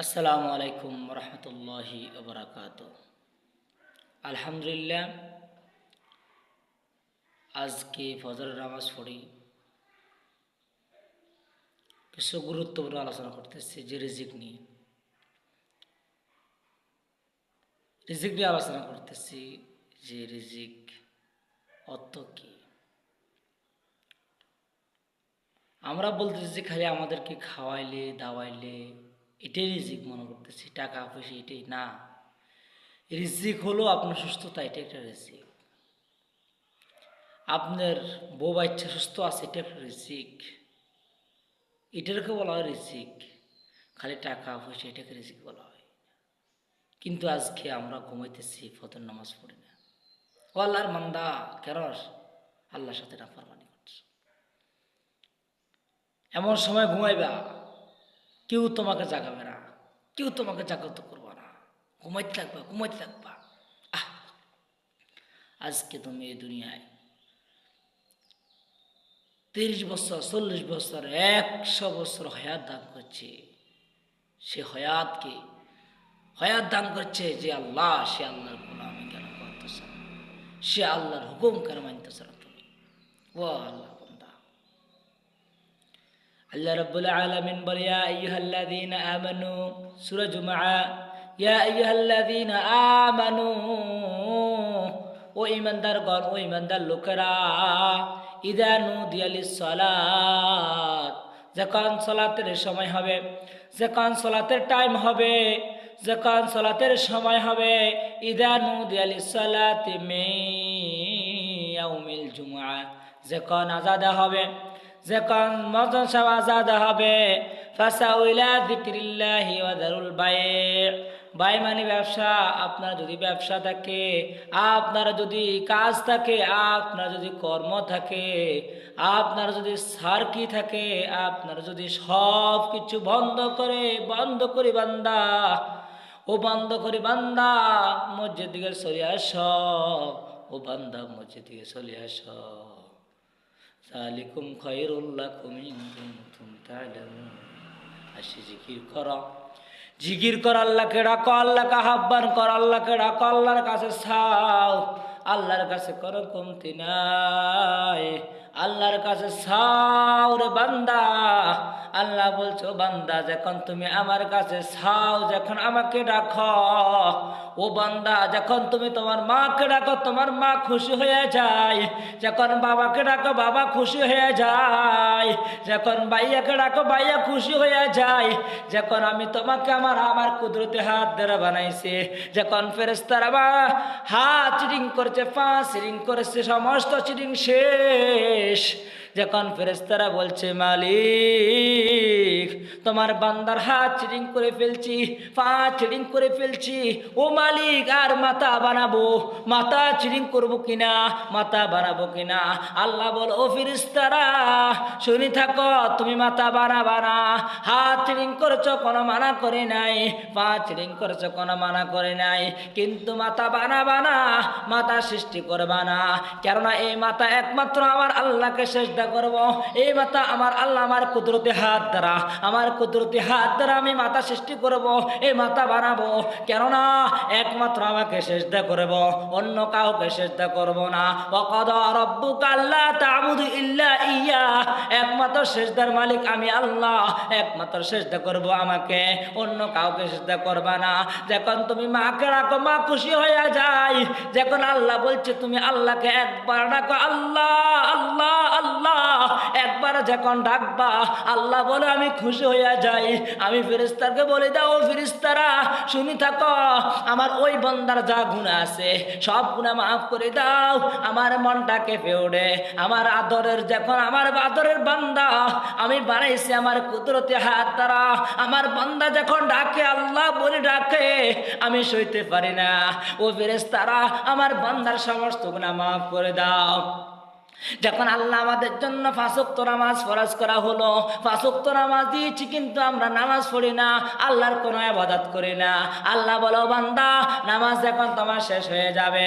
আসসালামু আলাইকুম রহমতুল্লাহি ওবরাকাত। আলহামদুলিল্লাহ, আজকে ফজরের নামাজ পড়ি কিছু গুরুত্বপূর্ণ আলোচনা করতেছি যে রিজিক নিয়ে আলোচনা করতেছি যে রিজিক অর্থ কি। আমরা বলতেছি যে খালি আমাদেরকে খাওয়াইলে দাওয়াইলে এটাই রিজিক মনে করতেছি, টাকা পয়সা এটাই না। রিজিক হলো আপনার সুস্থতা, এটা একটা রিজিক। আপনার বউ বাচ্চা সুস্থ আছে, এটা একটা রিজিক, এটাকে বলা হয় রিজিক। খালি টাকা পয়সা এটাকে রিজিক বলা হয়। কিন্তু আজকে আমরা ঘুমাইতেছি, ফজর নামাজ পড়ি না। ও আল্লাহর মান্দা, কেন আল্লাহর সাথে নাফরমানি করছো? এমন সময় ঘুমাইবা, কেউ তোমাকে জাগাবে না, কেউ তোমাকে জাগ্রত করবে না, ঘুমাইতে থাকবা। আহ, আজকে তুমি এই দুনিয়ায় 30 বছর, 40 বছর, 100 বছর হয়াত দান করছে। সে হয়াত দান করছে যে আল্লাহ, সে আল্লাহর গোলামি কেন করতেছ না? সে আল্লাহর হুকুম কেন মানতেছ না তুমি? ও আল্লাহ বান্দা, আল্লাহ রাব্বুল আলামিন বলে, ইয়া আইয়ুহাল্লাযীনা আমানু, সূরা জুমআ, ইয়া আইয়ুহাল্লাযীনা আমানু, ও ঈমানদারগণ, ও ঈমানদার লোকেরা, ইযা নুদিয়া লিস-সালাত, যখন সালাতের সময় হবে, যখন সালাতের টাইম হবে, যখন সালাতের সময় হবে, ইযা নুদিয়া লিস-সালাতি মিন ইয়াউমিল জুমআ, যখন আযান হবে, যখন মুয়াজ্জিন সাহেব আযান হবে, ফাসাউ ইলা যিকরিল্লাহি ওয়া যারুল বাই', বাই মানে ব্যবসা। আপনার যদি ব্যবসা থাকে, আপনার যদি কাজ থাকে, আপনার যদি কর্ম থাকে, আপনার যদি সার্কি থাকে, আপনার যদি সব কিছু বন্ধ করি বান্দা, ও বন্ধ করি বান্দা, মসজিদ দিকে চলে আস। ও বান্দা, মসজিদ দিকে চলে আস। যালিকুম খায়রুল লাকুম ইন কুনতুম তা'লামুন। আসি জিকির কর, আল্লাহকে ডাকো, আল্লাহকে আহ্বান কর, আল্লাহকে ডাকো, আল্লাহর কাছে চাও, আল্লাহর কাছে কোনো কমতি নাই, আল্লাহর কাছে চাও রে বান্দা। আল্লাহ বলছো, বান্দা যখন তুমি আমার কাছে চাও, যখন আমাকে ডাকো, ও বান্দা যখন তুমি তোমার মাকে ডাকো, তোমার মা খুশি হয়ে যায়। যখন বাবাকে ডাকো, বাবা খুশি হয়ে যায়। যখন ভাইয়াকে ডাকো, ভাইয়া খুশি হয়ে যায়। যখন আমি তোমাকে আমার কুদরতে হাত দ্বারা বানাইছে, যখন ফেরেশতারা হাত চিটিং করেছে, পা চিটিং করেছে, সমস্ত চিটিং শেষ, যখন ফেরেশতারা বলছে, মালিক তোমার বান্দার হাত চিটিং করে ফেলছি, পা চিটিং করে ফেলছি, ও মালিক আর মাথা বানাবো, মাথা চিটিং করবো কিনা, মাথা বানাবো কিনা? আল্লাহ বল, ও ফেরেশতারা শুনি থাকো, তুমি মাথা বানাবা না। হাত চিটিং করেছো, কোনো মানা করে নাই, পা চিটিং করেছো, কোনো মানা করে নাই, কিন্তু মাথা বানাবা না, মাথা সৃষ্টি করবা না। কেননা এই মাথা একমাত্র আমার আল্লাহকে সেজদা করব। এই মাথা আমার আল্লাহ, আমার কুদরতি হাত দ্বারা, আমি মাথা সৃষ্টি করব, এই মাথা বানাবো। কেননা একমাত্র আমাকে সেজদা করব, অন্য কাউকে সেজদা করব না। ওয়াকাদা রাব্বুকা আল্লা তা'বুদু ইল্লা ইয়্যা, একমাত্র সেজদার মালিক আমি আল্লাহ, একমাত্র সেজদা করব আমাকে, অন্য কাউকে সেজদা করবা না। যখন তুমি মাকে রাখো, মা খুশি হয়ে যায়। যখন আল্লাহ বলছে তুমি আল্লাহকে একবার ডাকো, আল্লাহ আল্লাহ আল্লাহ, একবার যখন ডাকবা, আল্লাহ বলে আমি খুশি হয়ে যাই। আমি ফেরেশতাকে বলে দাও, ফেরেশতারা শুনি থাকো, আমার ওই বান্দার যা গুনাহ আছে সব গুনাহ মাফ করে দাও। আমার মনটা কেঁপে ওঠে, আমার আদরের, যখন আমার আদরের বান্দা আমি বানাইছি আমার কুদরতি হাত দ্বারা, আমার বান্দা যখন ডাকে, আল্লাহ বলে ডাকে, আমি সইতে পারি না। ও ফেরেশতারা আমার বান্দার সমস্ত গুনাহ মাফ করে দাও। যখন আল্লাহ আমাদের জন্য 5 ওয়াক্ত নামাজ ফরজ করা হলো, 5 ওয়াক্ত নামাজ দিয়েছি কিন্তু আমরা নামাজ পড়ি না, আল্লাহর কোনো ইবাদত করি না। আল্লাহ বলো বান্দা নামাজ যখন তোমার শেষ হয়ে যাবে,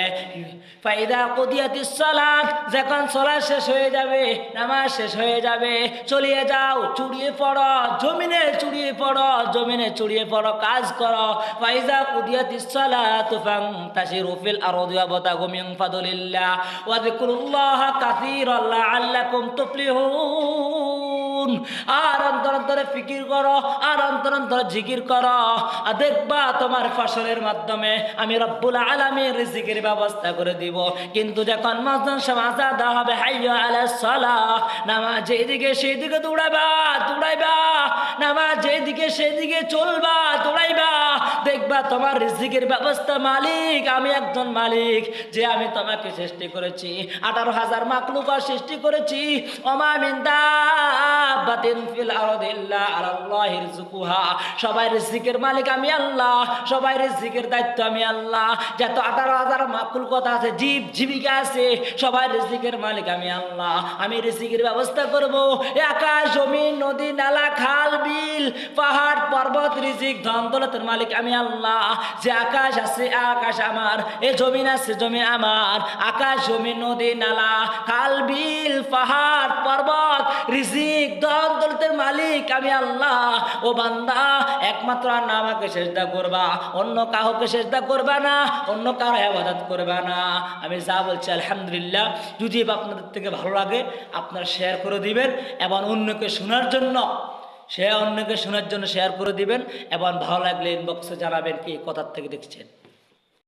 ফাইদা কুদিয়াতিস সালাত, যখন সালাত শেষ হয়ে যাবে, নামাজ শেষ হয়ে যাবে, চলিয়ে যাও, চুড়িয়ে পড়ো, জমিনে চুড়িয়ে পড়ো, জমিনে চুড়িয়ে পড়ো, কাজ করো। ফাইদা কুদিয়াতিস সালাত ফান্তাশিরু ফিল আরদি ওয়াবতাগু মিন ফাদলিল্লাহ ওয়া যিকুরুল্লাহ কাসীরান লাআল্লাকুম তুফলিহুন। আর অন্তর অন্তরে ফিকির করো, আর অন্তর অন্তরে জিকির করো, আর দেখবা তোমার ফসলের মাধ্যমে আমি রব্বুল আলামিন রিজিকের ব্যবস্থা করে দিব। কিন্তু যখন মাঝদান সমাজ আদা হবে, হাইয়া আলাস সালাহ, নামাজ যেদিকে সেদিকে দৌড়াইবা, দৌড়াইবা, নামাজ যেদিকে সেদিকে চলবা, দৌড়াইবা, দেখবা তোমার রিজিকের ব্যবস্থা মালিক আমি একজন মালিক, যে আমি তোমাকে সৃষ্টি করেছি, 18,000 মাখলুক সৃষ্টি করেছি। ওমা মিন দাব্বাতিন ফিল আরদি ইল্লা আলাল্লাহি রিজকুহা, সবাই রিজিকের মালিক আমি আল্লাহ, সবাই রিজিকের দায়িত্ব আমি আল্লাহ। যত 18,000 মাখলুকত আছে, জীব জীবিকা আছে, সবাই রিজিকের মালিক আমি আল্লাহ। আমি রিজিকের ব্যবস্থা করব। আকাশ জমিন নদী নালা খাল বিল পাহাড় পর্বত রিজিক ধন দৌলতের মালিক আমি আল্লাহ। যে আকাশ আছে আকাশ আমার, এ জমিন আছে জমি আমার, আকাশ জমিন নদী নালা খাল বিল পাহাড় পর্বত রিজিক ধন দৌলতের মালিক আমি আল্লাহ। ও বান্দা একমাত্র আল্লাহ আমাকে সেজদা করবা, অন্য কাউকে সেজদা করবা না, অন্য কারো ইবাদত করবা না। আমি যা বলছি আলহামদুলিল্লাহ, যদি আপনাদের থেকে ভালো লাগে আপনারা শেয়ার করে দিবেন এবং অন্যকে শোনার জন্য শেয়ার করে দিবেন এবং ভালো লাগলে ইনবক্সে জানাবেন কি কোথার থেকে দেখছেন।